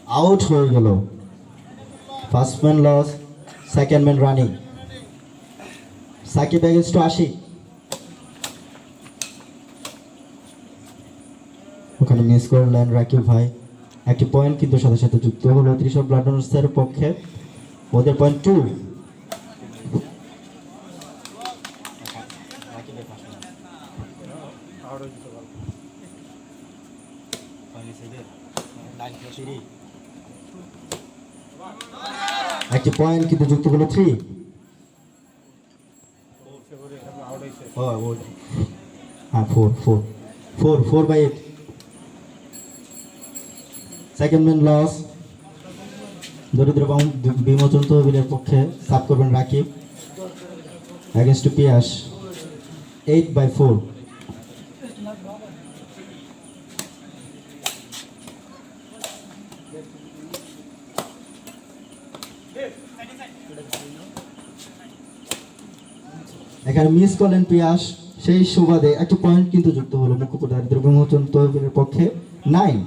Out হয়ে গেল। First man loss, second man running. Sakib against to Ashik. ওখানে মিস করলেন রাকিব ভাই। একটি পয়েন্ট কিন্তু সাথে সাথে যুক্ত হলো ত্রিশাল ব্লাডার্সের পক্ষে। ওদের পয়েন্ট 2। একটি পয়েন্ট কিন্তু যুক্ত হলো 3। হ্যাঁ 4/8। Second man loss. দরিদ্র বিমোচন তহবিলের পক্ষে সাব করবেন রাকিব এগেন্স্ট টু পিয়াস। 8/4। এখানে মিস করলেন পিয়াস, সেই সুবাদে একটি পয়েন্ট কিন্তু যুক্ত হলো মুখ্যপুর দারিদ্র বিমোচন তহবিলের পক্ষে 9।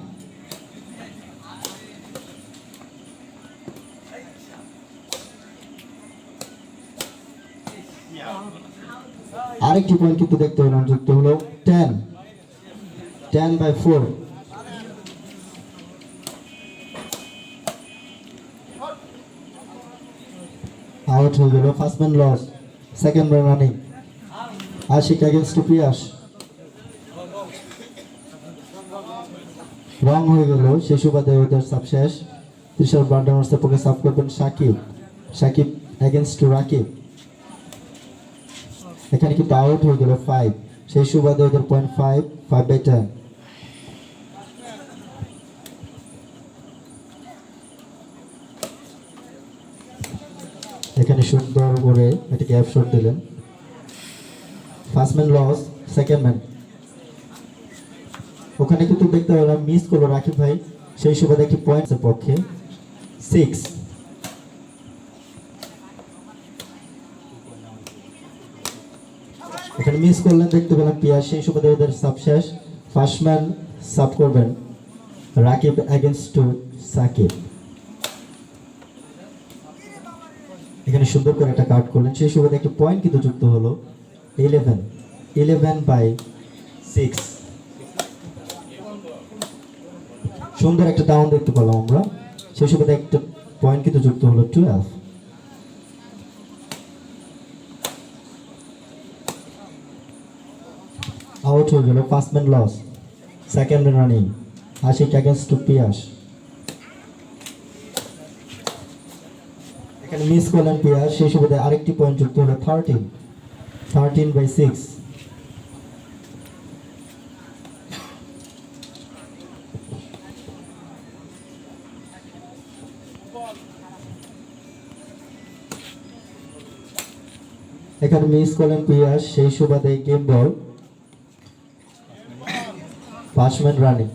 আরেকটি পয়েন্ট কিন্তু দেখতে পেলাম যুক্ত হলো 10/4। আউট হয়ে গেল। First man loss, second man running. Ashik against to Piyas. Wrong হয়ে গেল, সেই সুবাদে ওদের সাব শেষ। ত্রিশাল ব্লাডার্সের পক্ষে সাব করবেন সাকিব এগেন্স্ট টু রাকিব। এখানে কিন্তু আউট হয়ে গেল 5, সেই সুবাদে ওদের পয়েন্ট 5/10। এখানে সুন্দর করে একটা গ্যাপ শট দিলেন। First man loss, second man. ওখানে কিন্তু দেখতে পেলাম মিস করলো রাকিব ভাই, সেই সুবাদে একটি পয়েন্টের পক্ষে 6। এখানে মিস করলেন দেখতে পেলাম পিয়াস, সেই সুবাদে ওদের সাব শেষ। ফার্স্ট ম্যান সাব করবেন রাকিব এগেন্স্ট টু সাকিব। এখানে সুন্দর করে একটা কাট করলেন, সেই সুবাদে একটা পয়েন্ট কিন্তু যুক্ত হলো 11/6। সুন্দর একটা ডাউন দেখতে পেলাম আমরা, সেই সুবাদে একটা পয়েন্ট কিন্তু যুক্ত হলো 12। আউট হয়ে গেল। First man loss, second man running. Ashik against to Piyas. এখানে মিস করলেন পিয়াস, সেই সুবাদে আরেকটি পয়েন্ট যুক্ত হলো 13/6। এখানে মিস করলেন পিয়াস, সেই সুবাদে game ball. First man running,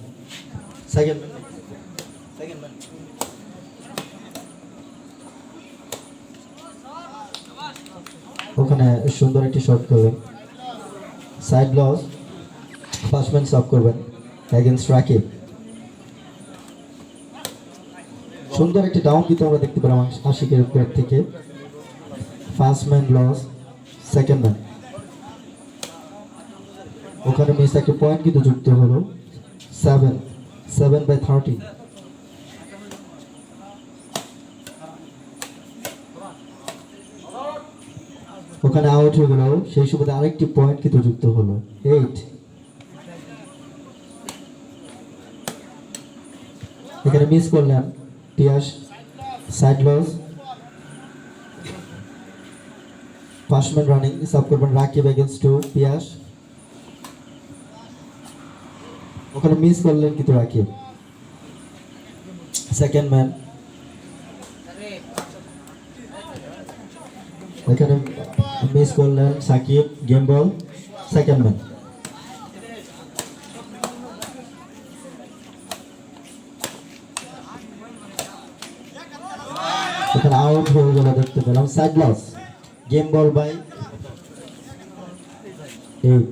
second man. ওখানে সুন্দর একটি শট করবেন, side loss. First man serve করবেন এগেন্স্ট রাকিব। সুন্দর একটি ডাউন কিন্তু আমরা দেখতে পেলাম আশিকের ব্যাট থেকে। First man loss, second man. ওখানে মিস একটা পয়েন্ট কিন্তু যুক্ত হলো 7/30। ওখানে আউট হয়ে গেল, সেই সুবাদে আরেকটি পয়েন্ট কিন্তু যুক্ত হলো 8। এখানে মিস করলেন Piyas, side loss. First man running serve করবেন রাকিব এগেন্স্ট টু পিয়াস। ওখানে মিস করলেন কিন্তু রাকিব। Second man. এখানে মিস করলেন Sakib, game ball, second man. এখানে আউট হয়ে গেল দেখতে পেলাম, side loss, game ball by 8।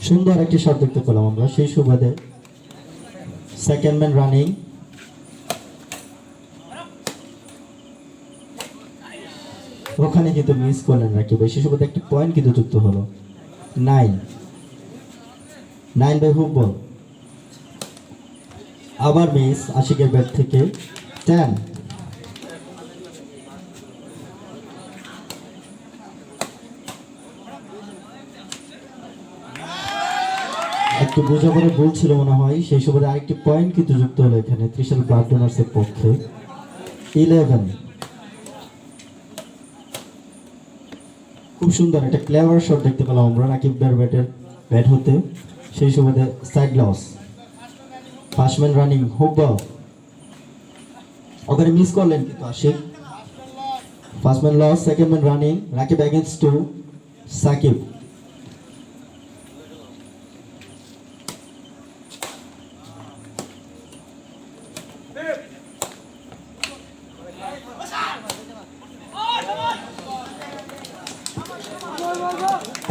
সুন্দর একটি শট দেখতে পেলাম আমরা সেই সুবাদে সেকেন্ড ম্যান রানিং, ওখানে কিন্তু মিস করলেন রাকিব ভাই, সেই সুবাদে একটি পয়েন্ট কিন্তু যুক্ত হলো। 9 বাই হুক বল, আবার মিস আশিকের ব্যাট থেকে। 10। একটু বোঝাপড়ার ভুল ছিল মনে হয়, সেই সুবাদে আরেকটি পয়েন্ট কিন্তু যুক্ত হলো এখানে ত্রিশাল ব্লাড ডোনার্সের পক্ষে। 11। খুব সুন্দর একটা ক্লেভার শট দেখতে পেলাম আমরা রাকিব ভাইয়ের ব্যাট হতে, সেই সুবাদে side loss. First man running, hook ball, ওখানে মিস করলেন কিন্তু Ashik. First man loss, second man running, Rakib against to Sakib.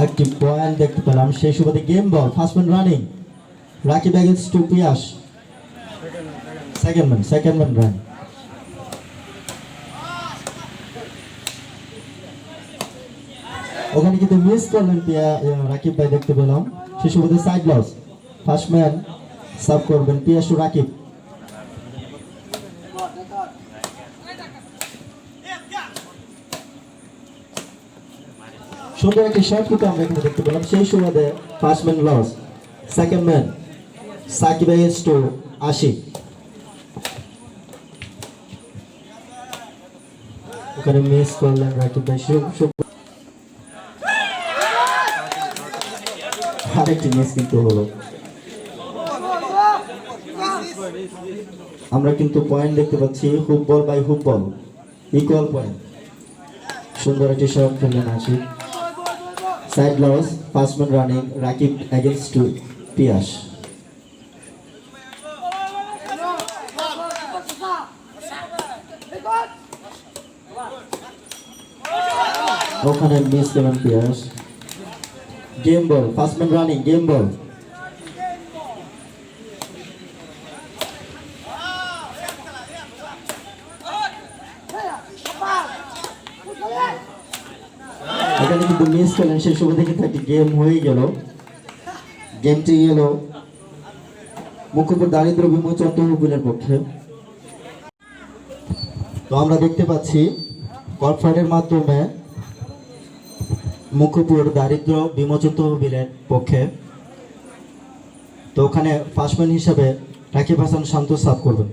একটি পয়েন্ট দেখতে পেলাম সেই সুবাদে game ball, first man running, Rakib against to Piyas. Second man run. ওখানে কিন্তু মিস করলেন রাকিব ভাই দেখতে পেলাম, সেই সুবাদে side loss. First man serve করবেন পিয়াস টু রাকিব। সুন্দর একটি শট কিন্তু আমরা এখানে দেখতে পেলাম সেই সুবাদে first man loss, second man Sakib against to Ashik. ওখানে মিস করলেন রাকিব ভাই, আরেকটি মিস কিন্তু হলো। আমরা কিন্তু পয়েন্ট দেখতে পাচ্ছি hook ball by hook ball, equal point. সুন্দর একটি শট খেললেন Ashik. Side loss, first man running, Rakib against to Piyas. ওখানে মিস করলেন Piyas. Game ball, first man running, game ball. এখানে কিন্তু মিস করলেন, সেই সুবাদে কিন্তু একটি গেম হয়ে গেল। গেমটি গেল মুখপুর দারিদ্র বিমোচন তহবিলের পক্ষে। তো আমরা দেখতে পাচ্ছি কনফারেন্সের মাধ্যমে মুখপুর দারিদ্র বিমোচন তহবিলের পক্ষে। তো ওখানে ফার্স্টম্যান হিসাবে রাকিব হাসান শান্ত সাফ করবেন।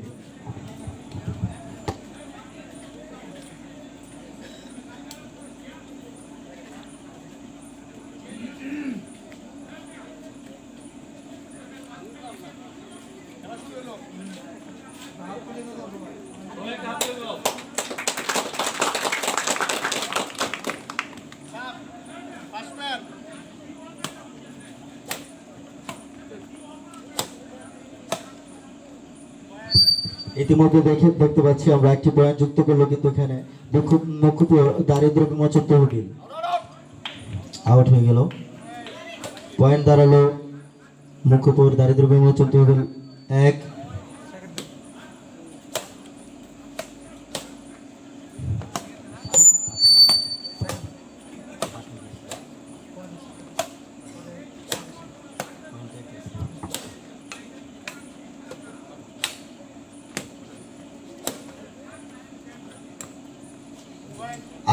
ইতিমধ্যে দেখতে পাচ্ছি আমরা একটি পয়েন্ট যুক্ত করলো কিন্তু এখানে মুখপুর দারিদ্র বিমোচন তহবিল আউট হয়ে গেল। পয়েন্ট দাঁড়ালো মুখপুর দারিদ্র বিমোচন তহবিল 1।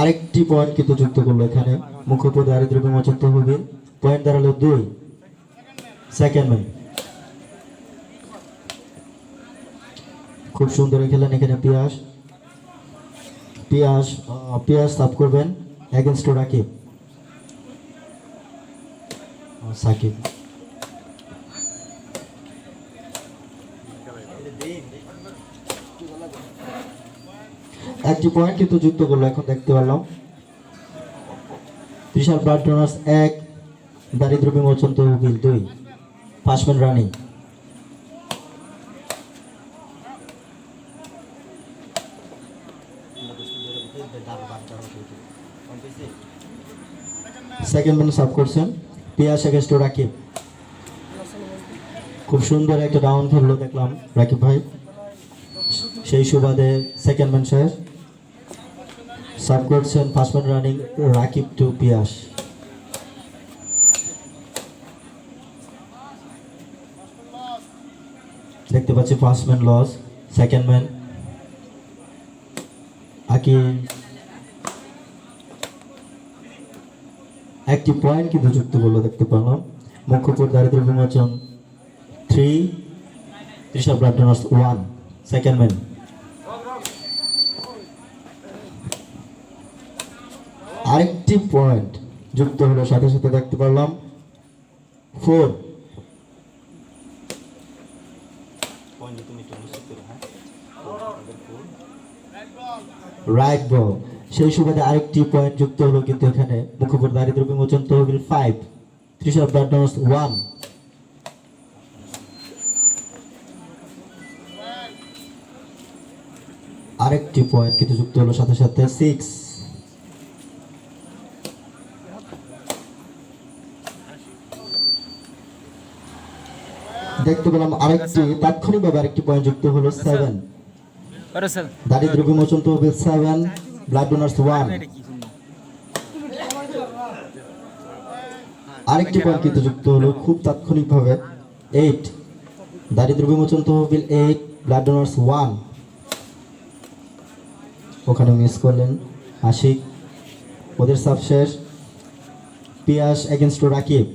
আরেকটি পয়েন্ট কিন্তু যুক্ত করলো এখানে মুখপুর দারিদ্র বিমোচন তহবিল। পয়েন্ট দাঁড়ালো 2। সেকেন্ড ম্যান খুব সুন্দর খেলেন এখানে পিয়াস সাফ করবেন এগেইনস্ট টু রাকিব সাকিব। একটি পয়েন্ট কিন্তু যুক্ত করলো এখন দেখতে পেলাম ত্রিশাল ব্লাড ডোনার্স 1, দারিদ্র বিমোচন তহবিল 2। First man running, second man সাফ করছেন পিয়াস এগেইনস্ট টু রাকিব। খুব সুন্দর একটা ডাউন খেললো দেখলাম রাকিব ভাই। সেই সুবাদে সেকেন্ড ম্যান শেষ। সার্ভ করছেন first man running Rakib to Piyas. দেখতে পাচ্ছি first man loss, second man Akib. একটি পয়েন্ট কিন্তু যুক্ত করলো দেখতে পেলাম। মুখ্যপুর দারিদ্র বিমোচন 3, Trishal blood donors 1, second man. আরেকটি পয়েন্ট যুক্ত হলো সাথে সাথে দেখতে পারলাম 4। রাইট বল, সেই সুবাদে আরেকটি পয়েন্ট যুক্ত হলো কিন্তু এখানে মুখ্যপুর দারিদ্র বিমোচন তহবিল 5, ত্রিশাল ব্লাড ডোনার্স 1। আরেকটি পয়েন্ট কিন্তু যুক্ত হলো সাথে সাথে 6। দেখতে পেলাম আরেকটি তাৎক্ষণিকভাবে আরেকটি পয়েন্ট যুক্ত হলো 7। দারিদ্র বিমোচন তহবিল 7, ব্লাড ডোনার্স 1। আরেকটি পয়েন্ট কিন্তু যুক্ত হলো খুব তাৎক্ষণিকভাবে 8। দারিদ্র বিমোচন তহবিল 8, ব্লাড ডোনার্স 1। ওখানে মিস করলেন আশিক। ওদের সাব শেষ। পিয়াস এগেনস্ট রাকিব।